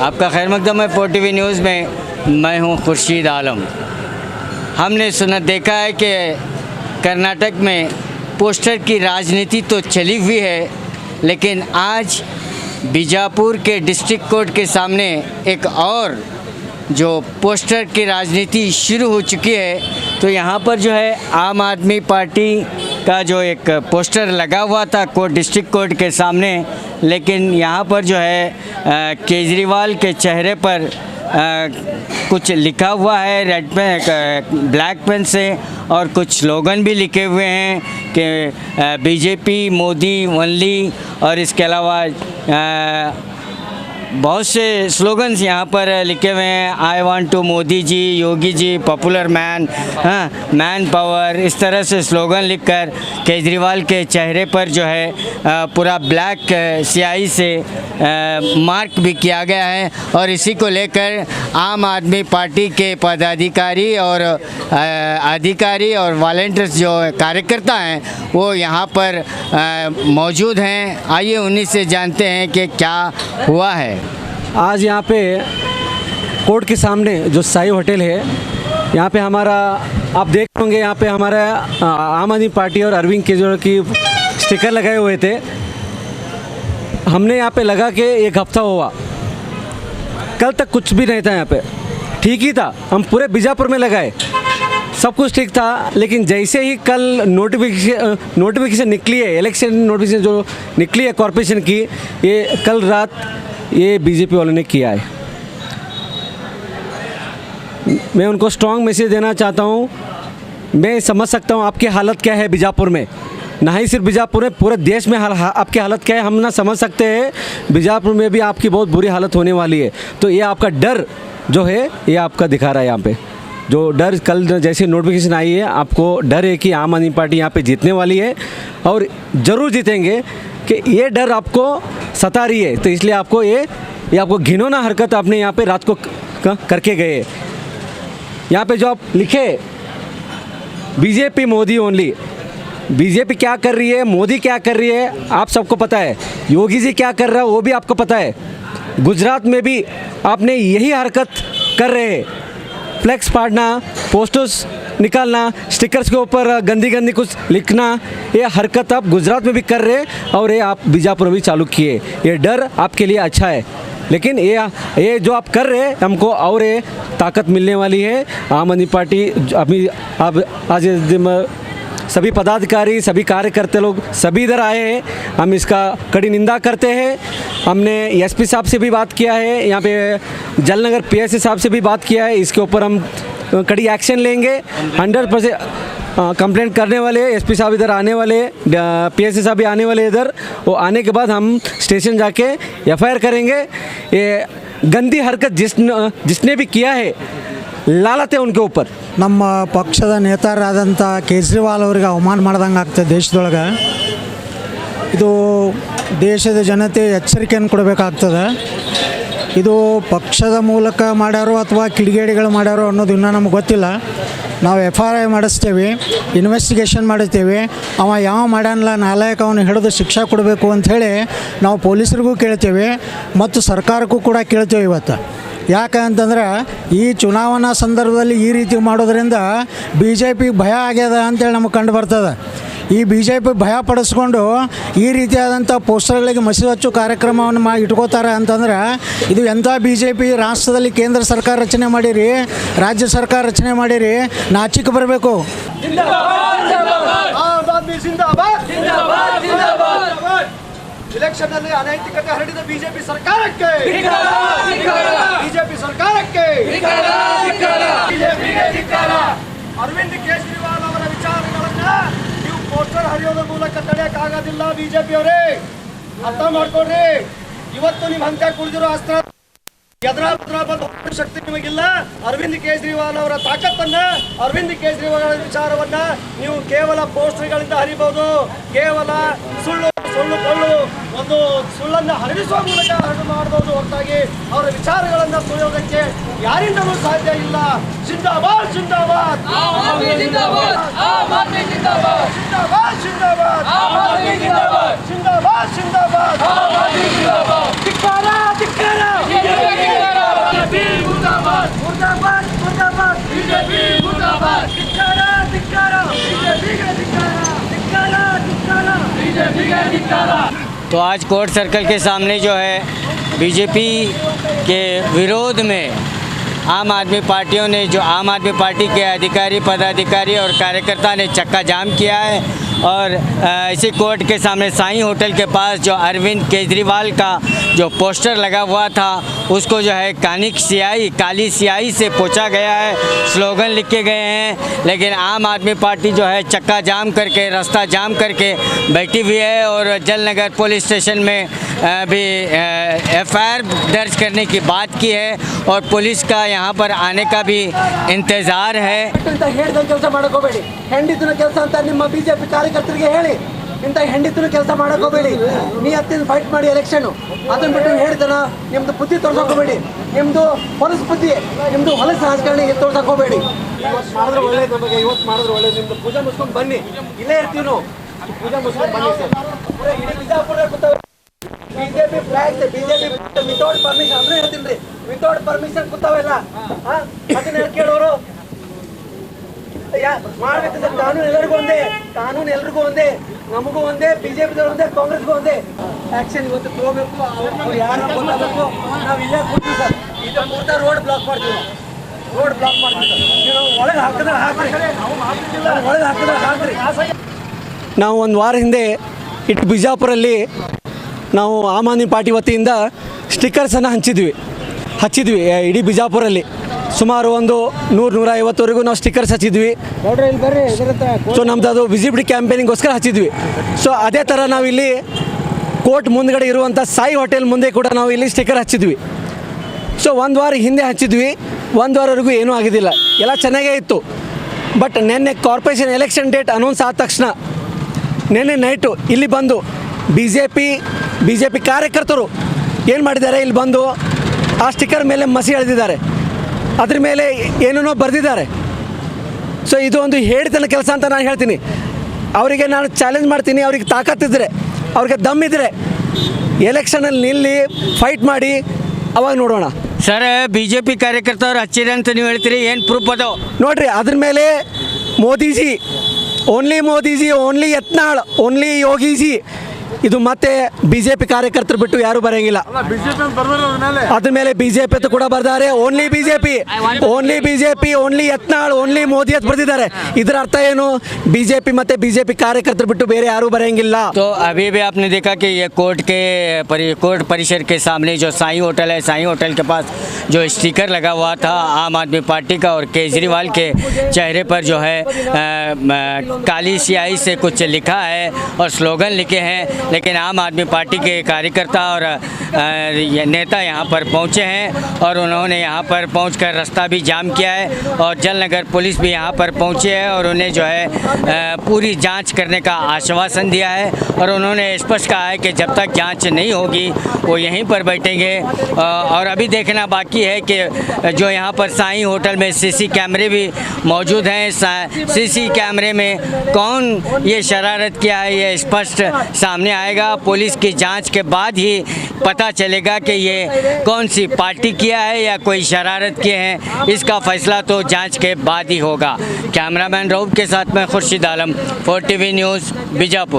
आपका खैर मकदम है 4TV न्यूज़ में। मैं हूं खुर्शीद आलम। हमने सुना देखा है कि कर्नाटक में पोस्टर की राजनीति तो चली हुई है, लेकिन आज बीजापुर के डिस्ट्रिक्ट कोर्ट के सामने एक और जो पोस्टर की राजनीति शुरू हो चुकी है। तो यहाँ पर जो है आम आदमी पार्टी का जो एक पोस्टर लगा हुआ था डिस्ट्रिक्ट कोर्ट के सामने, लेकिन यहाँ पर जो है केजरीवाल के चेहरे पर कुछ लिखा हुआ है रेड पेन ब्लैक पेन से, और कुछ स्लोगन भी लिखे हुए हैं कि बीजेपी मोदी ओनली, और इसके अलावा बहुत से स्लोगन्स यहाँ पर लिखे हुए हैं। I want to Modi ji, Yogi ji, popular man, man power, इस तरह से स्लोगन लिखकर केजरीवाल के चेहरे पर जो है पूरा ब्लैक स्याही से मार्क भी किया गया है। और इसी को लेकर आम आदमी पार्टी के पदाधिकारी और अधिकारी और वॉलंटियर्स जो कार्यकर्ता हैं वो यहाँ पर मौजूद हैं। आइए उन्हीं से जानते हैं कि क्या हुआ है। आज यहाँ पे कोर्ट के सामने जो साई होटल है, यहाँ पे हमारा आप देख होंगे, यहाँ पे हमारा आम आदमी पार्टी और अरविंद केजरीवाल की स्टिकर लगाए हुए थे। हमने यहाँ पे लगा के एक हफ्ता हुआ, कल तक कुछ भी नहीं था, यहाँ पे ठीक ही था। हम पूरे बीजापुर में लगाए, सब कुछ ठीक था। लेकिन जैसे ही कल नोटिफिकेशन निकली है, इलेक्शन नोटिफिकेशन जो निकली है कॉरपोरेशन की, ये कल रात ये बीजेपी वालों ने किया है। मैं उनको स्ट्रॉन्ग मैसेज देना चाहता हूँ। मैं समझ सकता हूँ आपकी हालत क्या है बीजापुर में, ना ही सिर्फ बीजापुर में, पूरे देश में आपकी हालत क्या है हम ना समझ सकते हैं। बीजापुर में भी आपकी बहुत बुरी हालत होने वाली है। तो ये आपका डर जो है ये आपका दिखा रहा है। यहाँ पे जो डर कल जैसे नोटिफिकेशन आई है, आपको डर है कि आम आदमी पार्टी यहाँ पे जीतने वाली है और ज़रूर जीतेंगे, कि ये डर आपको सता रही है। तो इसलिए आपको ये आपको घिनौना हरकत आपने यहाँ पे रात को करके गए। यहाँ पे जो आप लिखे बीजेपी मोदी ओनली, बीजेपी क्या कर रही है, मोदी क्या कर रही है, आप सबको पता है। योगी जी क्या कर रहा है वो भी आपको पता है। गुजरात में भी आपने यही हरकत कर रहे हैं, फ्लैक्स फाड़ना, पोस्टर्स निकालना, स्टिकर्स के ऊपर गंदी गंदी कुछ लिखना, ये हरकत आप गुजरात में भी कर रहे हैं और ये आप बीजापुर में भी चालू किए। ये डर आपके लिए अच्छा है, लेकिन ये जो आप कर रहे हैं हमको और ये ताकत मिलने वाली है। आम आदमी पार्टी अभी अब आज सभी पदाधिकारी, सभी कार्यकर्ता लोग सभी इधर आए हैं, हम इसका कड़ी निंदा करते हैं। हमने एसपी साहब से भी बात किया है, यहाँ पे जलनगर पीएसए साहब से भी बात किया है। इसके ऊपर हम कड़ी एक्शन लेंगे। 100% कंप्लेंट करने वाले, एसपी साहब इधर आने वाले, पीएसए साहब भी आने वाले इधर। वो आने के बाद हम स्टेशन जाके एफआईआर करेंगे। ये गंदी हरकत जिसने भी किया है लालते उनके ऊपर। ನಮ್ಮ ಪಕ್ಷದ ನೇತಾರರಾದಂಥ ಕೇಜ್ರಿವಾಲ್ ಅವರಿಗೆ ಅವಮಾನ ಮಾಡ್ದಂಗೆ ಆಗ್ತದೆ ದೇಶದೊಳಗೆ। ಇದು ದೇಶದ ಜನತೆ ಎಚ್ಚರಿಕೆಯನ್ನು ಕೊಡಬೇಕಾಗ್ತದೆ। ಇದು ಪಕ್ಷದ ಮೂಲಕ ಮಾಡ್ಯಾರೋ ಅಥವಾ ಕಿಡಿಗೇಡಿಗಳು ಮಾಡ್ಯಾರೋ ಅನ್ನೋದು ಇನ್ನೂ ನಮಗೆ ಗೊತ್ತಿಲ್ಲ। ನಾವು FIR ಮಾಡಿಸ್ತೇವೆ, ಇನ್ವೆಸ್ಟಿಗೇಷನ್ ಮಾಡ್ತೇವೆ। ಅವ ಯಾವ ಮಾಡ್ಯಾನಲ್ಲ ನಾಲಾಯಕ ಅವನು ಹಿಡಿದು ಶಿಕ್ಷೆ ಕೊಡಬೇಕು ಅಂಥೇಳಿ ನಾವು ಪೊಲೀಸರಿಗೂ ಕೇಳ್ತೇವೆ ಮತ್ತು ಸರ್ಕಾರಕ್ಕೂ ಕೂಡ ಕೇಳ್ತೇವೆ ಇವತ್ತು। ಯಾಕೆ ಅಂತಂದ್ರೆ ಈ ಚುನಾವಣಾ ಸಂದರ್ಭದಲ್ಲಿ ಈ ರೀತಿ ಮಾಡೋದ್ರಿಂದ BJP ಭಯ ಆಗ್ಯದ ಅಂತೇಳಿ ನಮಗೆ ಕಂಡು ಬರ್ತದೆ। ಈ BJP ಭಯ ಪಡಿಸ್ಕೊಂಡು ಈ ರೀತಿಯಾದಂಥ ಪೋಸ್ಟರ್ಗಳಿಗೆ ಮಸಿ ಹಚ್ಚು ಕಾರ್ಯಕ್ರಮವನ್ನು ಇಟ್ಕೋತಾರೆ ಅಂತಂದ್ರೆ ಇದು ಎಂಥ BJP ರಾಷ್ಟ್ರದಲ್ಲಿ ಕೇಂದ್ರ ಸರ್ಕಾರ ರಚನೆ ಮಾಡಿರಿ, ರಾಜ್ಯ ಸರ್ಕಾರ ರಚನೆ ಮಾಡಿರಿ, ನಾಚಿಕೆ ಬರಬೇಕು। ಇಲೆಕ್ಷನ್ನಲ್ಲಿ ಅನೈತಿಕತೆ ಹರಡಿದ ಬಿಜೆಪಿ ಸರ್ಕಾರಕ್ಕೆ ಬಿಜೆಪಿ ಸರ್ಕಾರಕ್ಕೆ ಅರವಿಂದ್ ಕೇಜ್ರಿವಾಲ್ ಅವರ ವಿಚಾರಗಳನ್ನ ನೀವು ಪೋಸ್ಟರ್ ಹರಿಯೋದ್ರ ಮೂಲಕ ತಡೆಯಕ್ಕಾಗೋದಿಲ್ಲ। ಬಿಜೆಪಿ ಅವರೇ ಅರ್ಥ ಮಾಡ್ಕೊಡ್ರಿ, ಇವತ್ತು ನಿಮ್ಮ ಹಂತ ಕುಳಿದಿರೋ ಅಸ್ತ್ರ ಶಕ್ತಿ ನಿಮಗಿಲ್ಲ। ಅರವಿಂದ್ ಕೇಜ್ರಿವಾಲ್ ಅವರ ತಾಕತ್ತನ್ನ, ಅರವಿಂದ್ ಕೇಜ್ರಿವಾಲ್ ಅವರ ವಿಚಾರವನ್ನ ನೀವು ಕೇವಲ ಪೋಸ್ಟರ್ಗಳಿಂದ ಹರಿಬಹುದು। ಕೇವಲ ಸುಳ್ಳು ಒಂದು ಸುಳ್ಳನ್ನು ಹರಡಿಸುವ ಮೂಲಕ ಮಾಡಬಹುದು ಹೊರತಾಗಿ ಅವರ ವಿಚಾರಗಳನ್ನು ಸುಳಿಯೋದಕ್ಕೆ ಯಾರಿಂದಲೂ ಸಾಧ್ಯ ಇಲ್ಲ। ಜಿಂದಾಬಾದ್ ಜಿಂದಾಬಾದ್ ಜಿಂದಾಬಾದ್ ಜಿಂದಾಬಾದ್ ಜಿಂದಾಬಾದ್ ಜಿಂದಾಬಾದ್ ಧಿಕ್ಕಾರ ಧಿಕ್ಕಾರ तो आज कोर्ट सर्कल के सामने जो है बीजेपी के विरोध में आम आदमी पार्टी के अधिकारी पदाधिकारी और कार्यकर्ता ने चक्का जाम किया है और इसी कोर्ट के सामने साईं होटल के पास जो अरविंद केजरीवाल का जो पोस्टर लगा हुआ था उसको जो है काली स्याही से पोंछा गया है, स्लोगन लिखे गए हैं, लेकिन आम आदमी पार्टी जो है चक्का जाम करके रास्ता जाम करके बैठी हुई है और जलनगर पुलिस स्टेशन में भी एफआईआर दर्ज करने की बात की है और पुलिस का यहाँ पर आने का भी इंतज़ार है। ಕೆಲಸ ಮಾಡಕ್ಕೆ ಹೋಗಬೇಡಿ, ಹೆಂಡಿತನ ಕೆಲಸ ಅಂತ ನಿಮ್ಮ ಬಿಜೆಪಿ ಕಾರ್ಯಕರ್ತರಿಗೆ ಹೇಳಿ, ಇಂಥ ಹೆಂಡಿತನ ಕೆಲಸ ಮಾಡಕ್ಕೆ ಹೋಗಬೇಡಿ, ನೀ ಹತ್ತಿನ ಫೈಟ್ ಮಾಡಿ ಎಲೆಕ್ಷನ್ ಅದನ್ನ ಬಿಟ್ಟು ಹೇಳಿದನ ನಿಮ್ದು ಬುದ್ಧಿ ತೋರ್ಸಕ್ಕೆ ಹೋಗಬೇಡಿ, ನಿಮ್ದು ಹೊಲಸು ಬುದ್ಧಿ, ನಿಮ್ದು ಹೊಲಸು ರಾಜಕಾರಣಿ ತೋರ್ಸಕ್ಕೆ ಹೋಗಬೇಡಿ. ಮಾಡಿದ್ರೆ ಒಳ್ಳೇದು, ನಮಗೆ ಇವತ್ತು ಮಾಡಿದ್ರೆ ಒಳ್ಳೇದು. ನಿಮ್ದು ಪೂಜೆ ಮುಗಿಸ್ಕೊಂಡು ಬನ್ನಿ, ಇಲ್ಲೇ ಇರ್ತೀವಿ ನಾವು, ಪೂಜೆ ಮುಗಿಸ್ಕೊಂಡು ಬನ್ನಿ ಸರ್. ಇಡೀ Bijapur BJP flag BJP without permission ಅಂದ್ರೆ ಹೇಳ್ತೀನಿ ರೀ, ವಿತೌಟ್ ಪರ್ಮಿಷನ್ ಕೂತಾವೆಲ್ಲ ಅದನ್ನ ಕೇಳೋರು ಮಾಡ್ಬೇಕು ಸರ್. ಕಾನೂನು ಎಲ್ಲರಿಗೂ ಒಂದೇ, ಕಾನೂನು ಎಲ್ರಿಗೂ ಒಂದೇ, ನಮಗೂ ಒಂದೇ, ಬಿಜೆಪಿದವ್ರು ಒಂದೇ, ಕಾಂಗ್ರೆಸ್ಗೂ ಒಂದೇ. ಆಕ್ಷನ್ ಇವತ್ತು ತಗೋಬೇಕು, ಅವ್ರು ಯಾರು ಗೊತ್ತಾಗಬೇಕು. ನಾವು ಇಲ್ಲೇ ಕೂತೀವಿ ಸರ್, ಇದು ಪೂರ್ತಿ ರೋಡ್ ಬ್ಲಾಕ್ ಮಾಡ್ತೀವಿ, ರೋಡ್ ಬ್ಲಾಕ್ ಮಾಡ್ತೀವಿ. ನೀವು ಒಳಗೆ ಹಾಕಿದ್ರೆ ಹಾಕ್ರಿ, ಒಳಗೆ ಹಾಕಿದ್ರೆ ಹಾಕ್ರಿ. ನಾವು ಒಂದು ವಾರ ಹಿಂದೆ ಇಟ್ಟು ಬಿಜಾಪುರಲ್ಲಿ ನಾವು ಆಮ್ ಆದ್ಮಿ ಪಾರ್ಟಿ ವತಿಯಿಂದ ಸ್ಟಿಕ್ಕರ್ಸನ್ನು ಹಚ್ಚಿದ್ವಿ ಇಡೀ ಬಿಜಾಪುರಲ್ಲಿ ಸುಮಾರು ಒಂದು 100-150ವರೆಗೂ ನಾವು ಸ್ಟಿಕ್ಕರ್ಸ್ ಹಚ್ಚಿದ್ವಿ. ಸೊ ನಮ್ದು ಅದು ವಿಸಿಬಿಲಿಟಿ ಕ್ಯಾಂಪೇನಿಗೋಸ್ಕರ ಹಚ್ಚಿದ್ವಿ. ಸೊ ಅದೇ ಥರ ನಾವು ಇಲ್ಲಿ ಕೋರ್ಟ್ ಮುಂದ್ಗಡೆ ಇರುವಂಥ ಸಾಯಿ ಹೋಟೆಲ್ ಮುಂದೆ ಕೂಡ ನಾವು ಇಲ್ಲಿ ಸ್ಟಿಕ್ಕರ್ ಹಚ್ಚಿದ್ವಿ. ಸೊ ಒಂದು ವಾರ ಹಿಂದೆ ಹಚ್ಚಿದ್ವಿ, ಒಂದು ವಾರವರೆಗೂ ಏನೂ ಆಗಿದ್ದಿಲ್ಲ, ಎಲ್ಲ ಚೆನ್ನಾಗೇ ಇತ್ತು. ಬಟ್ ನಿನ್ನೆ ಕಾರ್ಪೊರೇಷನ್ ಎಲೆಕ್ಷನ್ ಡೇಟ್ ಅನೌನ್ಸ್ ಆದ ತಕ್ಷಣ ನಿನ್ನೆ ನೈಟು ಇಲ್ಲಿ ಬಂದು ಬಿ ಜೆ ಪಿ ಕಾರ್ಯಕರ್ತರು ಏನು ಮಾಡಿದ್ದಾರೆ, ಇಲ್ಲಿ ಬಂದು ಆ ಸ್ಟಿಕ್ಕರ್ ಮೇಲೆ ಮಸಿ ಎಳೆದಿದ್ದಾರೆ, ಅದ್ರ ಮೇಲೆ ಏನೇನೋ ಬರೆದಿದ್ದಾರೆ. ಸೊ ಇದು ಒಂದು ಹೇಳಿತನ ಕೆಲಸ ಅಂತ ನಾನು ಹೇಳ್ತೀನಿ. ಅವರಿಗೆ ನಾನು ಚಾಲೆಂಜ್ ಮಾಡ್ತೀನಿ, ಅವ್ರಿಗೆ ತಾಕತ್ತಿದ್ರೆ, ಅವ್ರಿಗೆ ದಮ್ಮಿದ್ರೆ ಎಲೆಕ್ಷನಲ್ಲಿ ನಿಲ್ಲಿ ಫೈಟ್ ಮಾಡಿ, ಅವಾಗ ನೋಡೋಣ. ಸರ್ ಬಿಜೆಪಿ ಕಾರ್ಯಕರ್ತರು ಹಚ್ಚಿದೆ ಅಂತ ನೀವು ಹೇಳ್ತೀರಿ, ಏನು ಪ್ರೂಫ್ ಅದಾವ ನೋಡ್ರಿ. ಅದ್ರ ಮೇಲೆ ಮೋದಿಜಿ, ಓನ್ಲಿ ಯತ್ನಾಳ್, ಓನ್ಲಿ ಯೋಗಿಜಿ, ಇದು ಮತ್ತೆ ಬಿಜೆಪಿ ಕಾರ್ಯಕರ್ತರು ಬಿಟ್ಟು ಯಾರು ಬರೆಯಂಗಿಲ್ಲ. ಅದ್ರ ಮೇಲೆ ಬಿಜೆಪಿ ಅಂತ ಕೂಡ ಬರ್ದಾರೆ, only BJP, only Yatnal, only Modi ಅಂತ ಬರ್ದಿದ್ದಾರೆ. ಇದರ ಅರ್ಥ ಏನು, ಬಿಜೆಪಿ ಮತ್ತೆ ಬಿಜೆಪಿ ಕಾರ್ಯಕರ್ತರು ಬಿಟ್ಟು ಬೇರೆ ಯಾರು ಬರೆಯಂಗಿಲ್ಲ. तो अभी भी आपने देखा कि ये कोर्ट परिसर के सामने जो साईं होटल है, साईं होटल के पास जो स्टिकर लगा हुआ था आम आदमी पार्टी का और केजरीवाल के चेहरे पर जो है काली स्याही से कुछ लिखा है और स्लोगन लिखे हैं, लेकिन आम आदमी पार्टी के कार्यकर्ता और नेता यहाँ पर पहुँचे हैं और उन्होंने यहाँ पर पहुँचकर रास्ता भी जाम किया है और जलनगर पुलिस भी यहाँ पर पहुँचे है और उन्हें जो है पूरी जांच करने का आश्वासन दिया है और उन्होंने स्पष्ट कहा है कि जब तक जांच नहीं होगी वो यहीं पर बैठेंगे। और अभी देखना बाकी है कि जो यहाँ पर साईं होटल में सीसी कैमरे भी मौजूद हैं, सीसी कैमरे में कौन ये शरारत किया है ये स्पष्ट सामने आएगा। पुलिस की जांच के बाद ही पता चलेगा कि ये कौन सी पार्टी किया है या कोई शरारत किए हैं, इसका फैसला तो जांच के बाद ही होगा। कैमरामैन रऊफ के साथ मैं खुर्शीद आलम, 4 TV न्यूज़, बीजापुर।